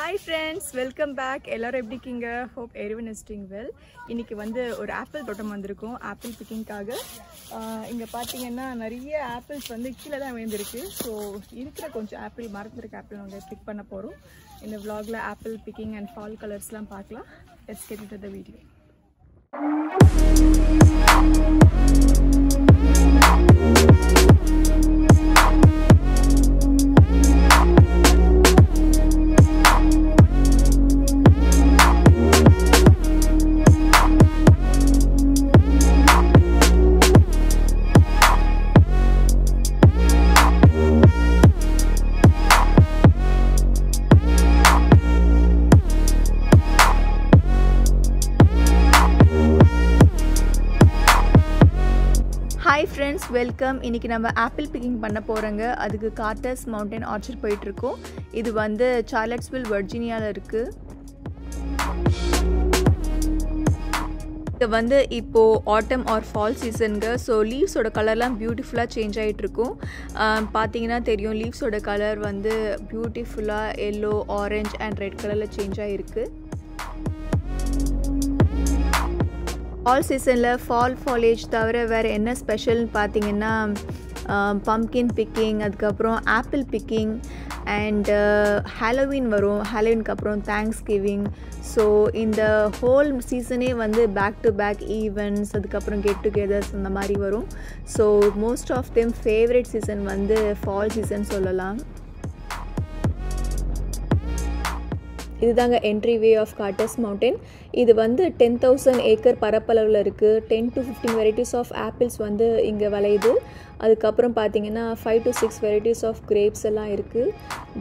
Hi friends, welcome back. எல்லாரும் எப்படி இருக்கீங்க? Hope everyone is doing well. இன்னைக்கு வந்து ஒரு ஆப்பிள் தோட்டம் வந்திருக்கோம் ஆப்பிள் பிக்கிங்காக. இங்க பாத்தீங்கன்னா நிறைய ஆப்பிள்ஸ் வந்து கீழே தான் விழுந்திருக்கு. ஸோ இருக்கிற கொஞ்சம் ஆப்பிள் மரத்திருக்க ஆப்பிள் நாங்கள் பிக் பண்ண போகிறோம். இந்த vlogல ஆப்பிள் பிக்கிங் அண்ட் ஃபால் கலர்ஸ்லாம் பார்க்கலாம். Let's get into the video. Hi friends, welcome. இன்னைக்கு நம்ம ஆப்பிள் பிக்கிங் பண்ண போறோங்க. அதுக்கு கார்ட்டர்ஸ் மவுண்டன் ஆர்ச்சர்ட் போயிட்டு இருக்கோம். இது வந்து சார்லட்ஸ்வில் வர்ஜீனியால இருக்கு. இது வந்து இப்போ ஆட்டம் ஆர் ஃபால் சீசனுங்க. ஸோ லீவ்ஸோட கலர்லாம் பியூட்டிஃபுல்லாக சேஞ்ச் ஆகிட்டு இருக்கும். பார்த்தீங்கன்னா தெரியும் லீவ்ஸோட கலர் வந்து பியூட்டிஃபுல்லாக எல்லோ, ஆரஞ்ச் அண்ட் ரெட் கலரில் சேஞ்ச் ஆகிருக்கு. ஃபால் சீசனில் ஃபால் ஃபாலேஜ் தவிர வேறு என்ன ஸ்பெஷல்னு பார்த்தீங்கன்னா பம்ப்கின் பிக்கிங், அதுக்கப்புறம் ஆப்பிள் பிக்கிங் அண்ட் ஹாலோவீன் வரும். ஹாலோவீனுக்கு அப்புறம் தேங்க்ஸ் கிவிங். ஸோ இந்த ஹோல் சீசனே வந்து பேக் டு பேக் ஈவெண்ட்ஸ், அதுக்கப்புறம் கெட் டுகெதர்ஸ் அந்த மாதிரி வரும். So most of them favourite season வந்து ஃபால் சீசன் சொல்லலாம். இதுதாங்க entry way of Carter's mountain. இது வந்து 10,000 ஏக்கர் பரப்பளவில் இருக்குது. 10 to 15 வெரைட்டிஸ் ஆஃப் ஆப்பிள்ஸ் வந்து இங்கே விளையுது. அதுக்கப்புறம் பார்த்தீங்கன்னா 5 to 6 வெரைட்டிஸ் ஆஃப் கிரேப்ஸ் எல்லாம் இருக்குது.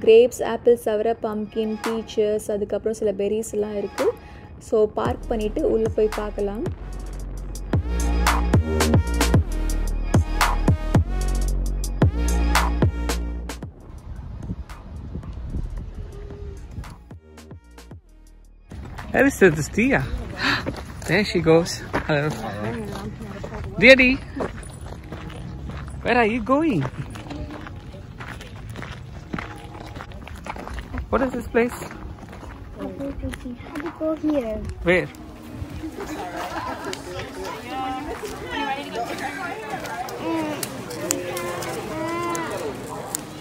கிரேப்ஸ், ஆப்பிள்ஸ் தவிர பம்ப்கின், பீச்சஸ், அதுக்கப்புறம் சில பெரிஸ் எல்லாம் இருக்குது. ஸோ பார்க் பண்ணிவிட்டு உள்ளே போய் பார்க்கலாம். Where is this Dia? There she goes. Hello. Deary, where are you going? What is this place? How do you go here? Where?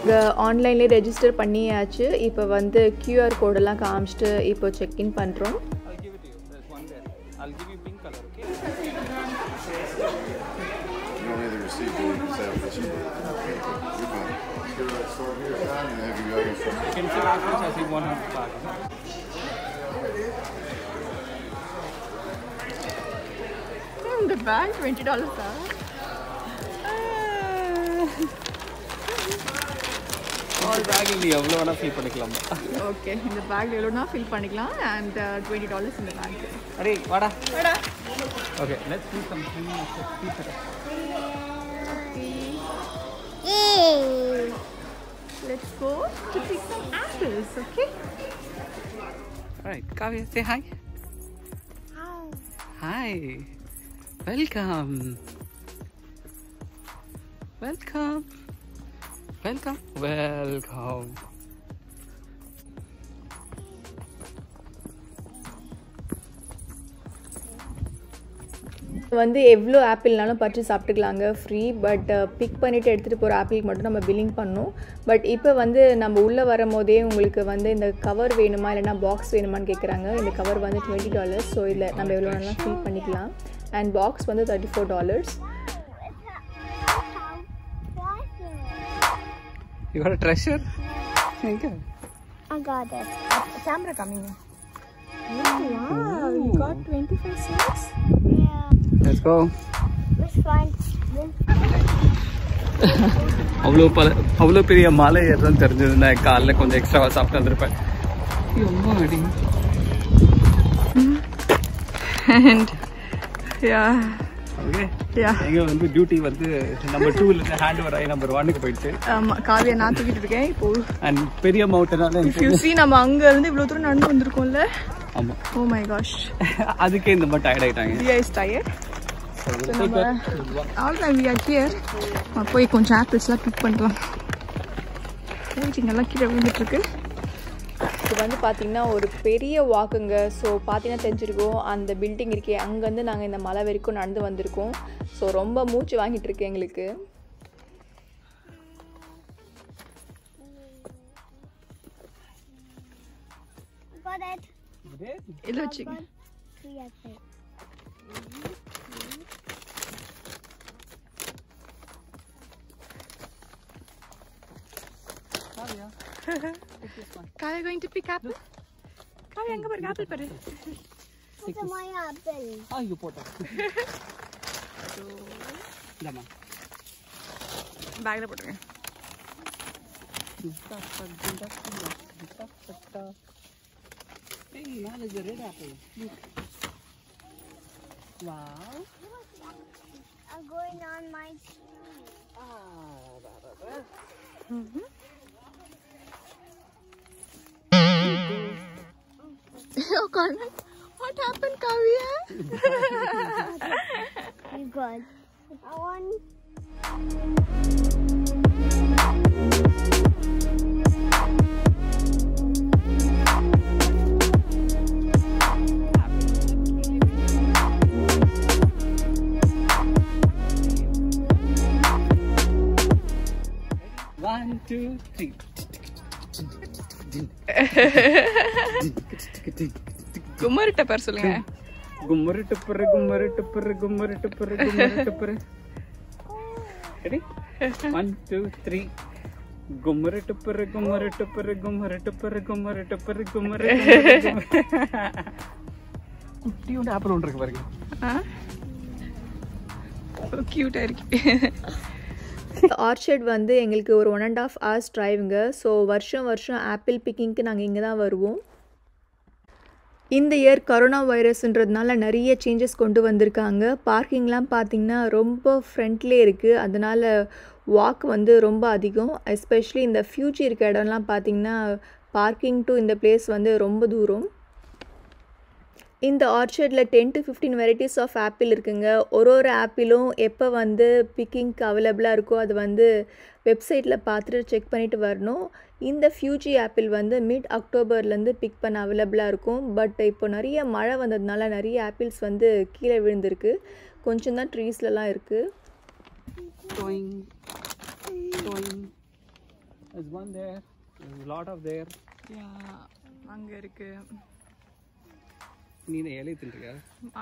இங்கே ஆன்லைன்லேயே ரெஜிஸ்டர் பண்ணியாச்சு. இப்போ வந்து QR கோடெல்லாம் காமிச்சிட்டு இப்போ செக்இன் பண்ணுறோம். I'll give it to you. There's one there. I'll give you pink color, okay? You don't need the receipt, do you? Just have this one. Okay, you're fine. Let's go to that store here, John, and have you guys from. You can fill out which I see 100 bags. இந்த back $20 All bag நீ எவ்வளவு வேணா fill பண்ணிக்கலாம். Okay, இந்த back எவ்வளோனா fill பண்ணிக்கலாம். And $20 இந்த back. அடே வாடா. வாடா. Okay, let's do some cleaning. Let's go to pick some apples, okay? All right, Kavya, say hi. Hi. Welcome. Welcome. Welcome. Welcome. வந்து எவ்வளோ ஆப்பிள்னாலும் பறித்து சாப்பிட்டுக்கலாங்க, ஃப்ரீ. பட் பிக் பண்ணிவிட்டு எடுத்துகிட்டு போகிற ஆப்பிளுக்கு மட்டும் நம்ம பில்லிங் பண்ணணும். பட் இப்போ வந்து நம்ம உள்ளே வரும் போதே உங்களுக்கு வந்து இந்த கவர் வேணுமா இல்லைனா பாக்ஸ் வேணுமான்னு கேட்குறாங்க. இந்த கவர் வந்து $20. ஸோ இதில் நம்ம எவ்வளோ வேணாலும் ஃபில் பண்ணிக்கலாம். அண்ட் பாக்ஸ் வந்து $34. You got a treasure? Okay. I got it. Camera coming in. Wow, you got 25 cents? Yeah. Let's go. Let's find this. அவ்வளோ பெரிய மலை ஏறதுன்னு தெரிஞ்சதுன்னா காலைல கொஞ்சம் எக்ஸ்ட்ராவாக சாப்பிட்டு வந்திருப்பேன். ரொம்ப அடி. And yeah. Okay. Yeah. எங்க வந்து டியூட்டி வந்து நம்பர் 2ல இருந்து ஹேண்ட் ஓவர் ஆகி நம்பர் 1க்கு போயிடுச்சு. காவியா நான் தூக்கிட்டு இருக்கேன் இப்போ. அண்ட் பெரிய மவுண்டனால If you see நம்ம அங்க இருந்து இவ்வளவு தூரம் நடந்து வந்திருக்கோம்ல. ஆமா. Oh my gosh. அதுக்கே இந்த மாதிரி டயர்ட் ஆயிட்டாங்க. Dia is tired. All time we are here. போய் கொஞ்சம் ஆப்பிள்ஸ்லாம் பிக் பண்ணலாம். வெயிட்டிங் எல்லாம் கீழே விழுந்துட்டு இருக்கு. இது வந்து பார்த்திங்கன்னா ஒரு பெரிய வாக்குங்க. ஸோ பார்த்தீங்கன்னா தெரிஞ்சிருக்கோம் அந்த பில்டிங் இருக்கே அங்கேருந்து நாங்கள் இந்த மலை வரைக்கும் நடந்து வந்திருக்கோம். ஸோ ரொம்ப மூச்சு வாங்கிட்டு இருக்கு எங்களுக்கு. இல்லை வச்சுங்க. Kavya going to pick apple? Kavya அங்க பாரு apple பாரு. It's my apple. you put it. Lama. பேக்ல போடுங்க. Hey, now there's a red apple. Look. Wow. I'm going on my tree. Oh God, what happened, Kavya? You got. I want. One, two, three. Kumari Tupper சொல்லுங்க. கும்மரு டப்பரு கும்மரு டப்பரு கும்மரு டப்பரு கும்மரு டப்பரு. Ready? 1 2 3. கும்மரு டப்பரு கும்மரு டப்பரு கும்மரு டப்பரு கும்மரு டப்பரு கும்மரு. குட்டியோட apple ஒன்று இருக்கு பாருங்க. கியூட்டா இருக்கு. Orchard வந்து எங்களுக்கு ஒரு 1.5 hours டிரைவுங்க. ஸோ வருஷம் ஆப்பிள் பிக்கிங்க்கு நாங்கள் இங்கே தான் வருவோம். இந்த இயர் கொரோனா வைரஸ்ன்றதுனால நிறைய சேஞ்சஸ் கொண்டு வந்திருக்காங்க. பார்க்கிங்லாம் பார்த்திங்கன்னா ரொம்ப ஃப்ரண்ட்லேயே இருக்குது. அதனால் வாக் வந்து ரொம்ப அதிகம். எஸ்பெஷலி இந்த ஃபியூச்சி இருக்க இடம்லாம் பார்த்திங்கன்னா பார்க்கிங் டு இந்த பிளேஸ் வந்து ரொம்ப தூரம். இந்த ஆர்ச்சர்டில் 10 to 15 வெரைட்டிஸ் ஆஃப் ஆப்பிள் இருக்குங்க. ஒரு ஆப்பிளும் எப்போ வந்து பிக்கிங்க்கு அவைலபிளாக இருக்கோ அது வந்து வெப்சைட்டில் பார்த்துட்டு செக் பண்ணிவிட்டு வரணும். இந்த ஃபியூஜி ஆப்பிள் வந்து மிட் அக்டோபர்லேருந்து பிக் பண்ண அவைலபிளாக இருக்கும். பட் இப்போ நிறைய மழை வந்ததுனால நிறைய ஆப்பிள்ஸ் வந்து கீழே விழுந்திருக்கு. கொஞ்சம் தான் ட்ரீஸ்லலாம் இருக்குது. அங்கே இருக்குது. நீ இலை தின்றியா?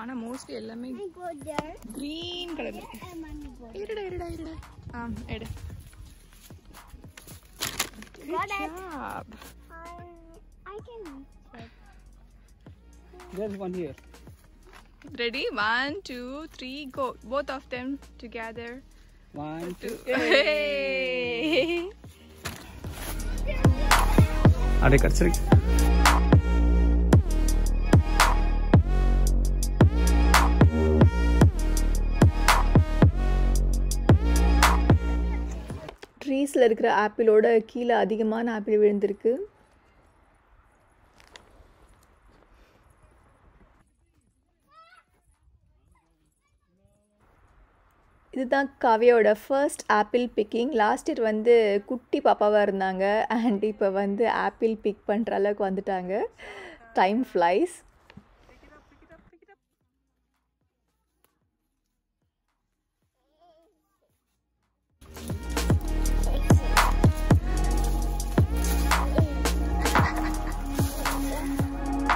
ஆனா மோஸ்ட்லி எல்லாமே கிரீன் கலர் இருக்கு. இருடா எடு. Got it. job. I can check. There's one here. Ready? 1 2 3 go. Both of them together. 1 2. Hey. அடே கட்சரி. ட்ரீஸில் இருக்கிற ஆப்பிளோட கீழே அதிகமான ஆப்பிள் விழுந்திருக்கு. இதுதான் காவியோட first apple picking. Last year வந்து குட்டி பாப்பாவாக இருந்தாங்க. அண்ட் இப்போ வந்து ஆப்பிள் பிக் பண்ணுற அளவுக்கு வந்துட்டாங்க. Time flies.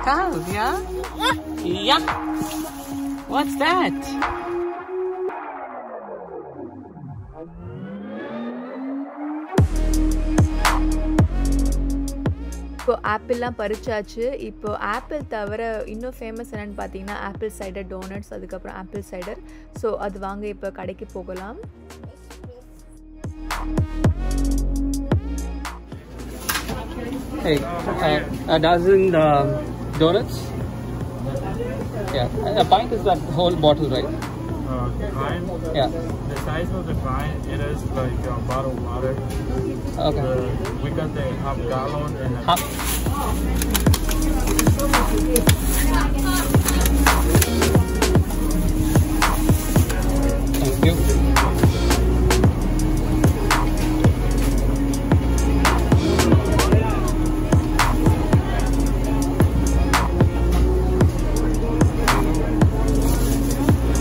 Kavya? Yeah. What's that? இப்போ ஆப்பிள்லாம் பறிச்சாச்சு. இப்போ ஆப்பிள் தவிர இன்னும் ஃபேமஸ் என்னென்னு பார்த்தீங்கன்னா ஆப்பிள் சைடர் டோனட்ஸ், அதுக்கப்புறம் ஆப்பிள் சைடர். ஸோ அது வாங்க இப்போ கடைக்கு போகலாம். Hey, a dozen donuts. Yeah, a pint is that whole bottle, right? Pint? Yeah. The size of the pint, it is like a bottle of water. Okay. We got the half gallon and a Half. Thank you.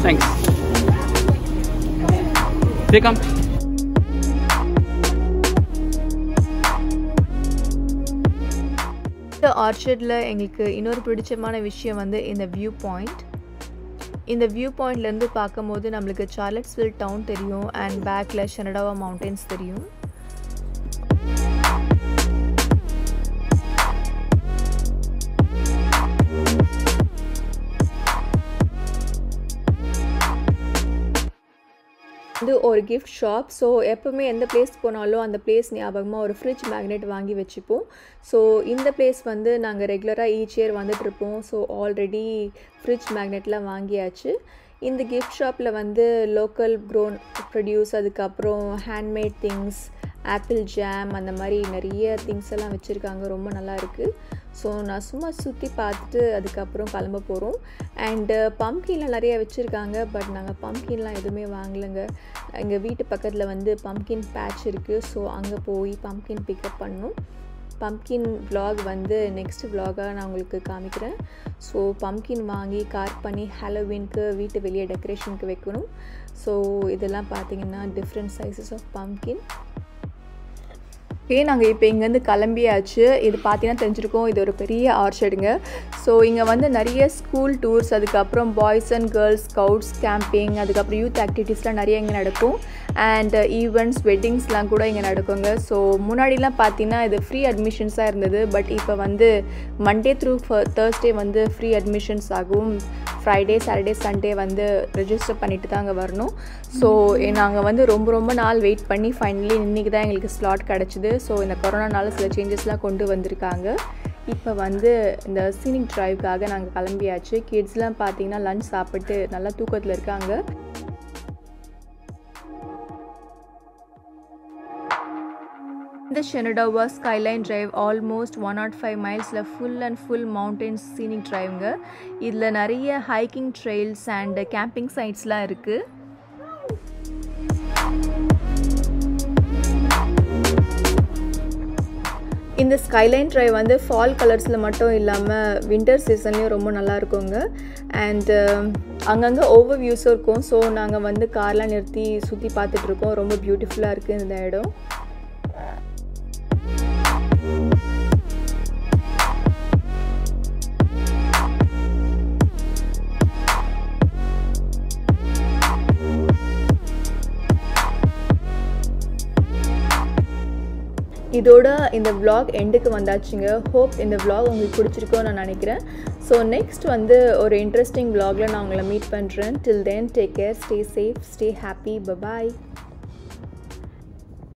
Thanks. They come. இந்த ஆர்ச்சர்டில் எங்களுக்கு இன்னொரு பிடிச்சமான விஷயம் வந்து இந்த view point. இந்த view பாயிண்ட்லேருந்து பார்க்கும்போது நம்மளுக்கு சார்லட்ஸ்வில் டவுன் தெரியும் அண்ட் பேக்கில் ஷெனடாவா மவுண்டன்ஸ் தெரியும். இது ஒரு கிஃப்ட் ஷாப். ஸோ எப்போவுமே எந்த பிளேஸ் போனாலும் அந்த பிளேஸ் ஞாபகமாக ஒரு ஃப்ரிட்ஜ் மேக்னெட் வாங்கி வச்சுப்போம். ஸோ இந்த பிளேஸ் வந்து நாங்கள் ரெகுலராக ஈச் இயர் வந்துட்டுருப்போம். ஸோ ஆல்ரெடி ஃப்ரிட்ஜ் மேக்னெட்லாம் வாங்கியாச்சு. இந்த கிஃப்ட் ஷாப்பில் வந்து லோக்கல் க்ரோன் ப்ரொடியூஸ், அதுக்கப்புறம் ஹேண்ட்மேட் திங்ஸ், ஆப்பிள் ஜாம், அந்த மாதிரி நிறைய திங்ஸ் எல்லாம் வச்சுருக்காங்க. ரொம்ப நல்லா இருக்குது. ஸோ நான் சும்மா சுற்றி பார்த்துட்டு அதுக்கப்புறம் கிளம்ப போகிறோம். அண்டு பம்ப்கின்லாம் நிறைய வச்சுருக்காங்க. பட் நாங்கள் பம்ப்கின்லாம் எதுவுமே வாங்கலைங்க. எங்கள் வீட்டு பக்கத்தில் வந்து பம்ப்கின் பேட்ச் இருக்குது. ஸோ அங்கே போய் பம்ப்கின் பிக்கப் பண்ணணும். பம்ப்கின் vlog வந்து நெக்ஸ்ட் vlog-ஆக நான் உங்களுக்கு காமிக்கிறேன். ஸோ பம்ப்கின் வாங்கி கார்ட் பண்ணி ஹாலோவீனுக்கு வீட்டு வெளியே டெக்கரேஷனுக்கு வைக்கணும். ஸோ இதெல்லாம் பார்த்திங்கன்னா டிஃப்ரெண்ட் சைஸஸ் ஆஃப் பம்ப்கின். நாங்கள் இப்போ இங்கேருந்து கிளம்பியாச்சு. இது பார்த்தீங்கன்னா தெரிஞ்சிருக்கோம், இது ஒரு பெரிய ஆர்ச்சர்டுங்க. ஸோ இங்கே வந்து நிறைய ஸ்கூல் டூர்ஸ், அதுக்கப்புறம் boys and girls scouts camping, அதுக்கப்புறம் யூத் ஆக்டிவிட்டீஸ்லாம் நிறைய இங்கே நடக்கும். அண்ட் ஈவெண்ட்ஸ், வெட்டிங்ஸ்லாம் கூட இங்கே நடக்குங்க. ஸோ முன்னாடிலாம் பார்த்தீங்கன்னா இது ஃப்ரீ அட்மிஷன்ஸாக இருந்தது. பட் இப்போ வந்து மண்டே த்ரூ தேர்ஸ்டே வந்து ஃப்ரீ அட்மிஷன்ஸ் ஆகும். ஃப்ரைடே, சாட்டர்டே, சண்டே வந்து ரெஜிஸ்டர் பண்ணிட்டு தான் அங்கே வரணும். ஸோ நாங்கள் வந்து ரொம்ப நாள் வெயிட் பண்ணி ஃபைனலி இன்றைக்கி தான் எங்களுக்கு ஸ்லாட் கிடச்சிது. ஸோ இந்த கொரோனானால சில சேஞ்சஸ்லாம் கொண்டு வந்திருக்காங்க. இப்போ வந்து இந்த சீனிக் ட்ரைவுக்காக நாங்கள் கிளம்பியாச்சு. கிட்ஸ்லாம் பார்த்தீங்கன்னா லஞ்ச் சாப்பிட்டு நல்லா தூக்கத்தில் இருக்காங்க. இந்த ஷெனடாவா ஸ்கைலைன் டிரைவ் ஆல்மோஸ்ட் 105 மைல்ஸில் ஃபுல் மவுண்டன்ஸ் சீனிக் டிரைவுங்க. இதில் நிறைய ஹைக்கிங் ட்ரெயில்ஸ் அண்ட் கேம்பிங் சைட்ஸ்லாம் இருக்குது. இந்த ஸ்கைலைன் ட்ரைவ் வந்து ஃபால் கலர்ஸில் மட்டும் இல்லாமல் வின்டர் சீசன்லேயும் ரொம்ப நல்லா இருக்குங்க. அண்டு அங்கங்கே ஓவர் வியூஸும் இருக்கும். ஸோ நாங்கள் வந்து கார்லாம் நிறுத்தி சுற்றி பார்த்துட்ருக்கோம். ரொம்ப பியூட்டிஃபுல்லாக இருக்குது இந்த இடம். இதோட இந்த vlog எண்டுக்கு வந்தாச்சுங்க. ஹோப் இந்த vlog உங்களுக்கு பிடிச்சிருக்கோன்னு நான் நினைக்கிறேன். ஸோ நெக்ஸ்ட் வந்து ஒரு இன்ட்ரெஸ்டிங் vlogல நான் உங்களை மீட் பண்ணுறேன். Till then take care, stay safe, stay happy, bye bye.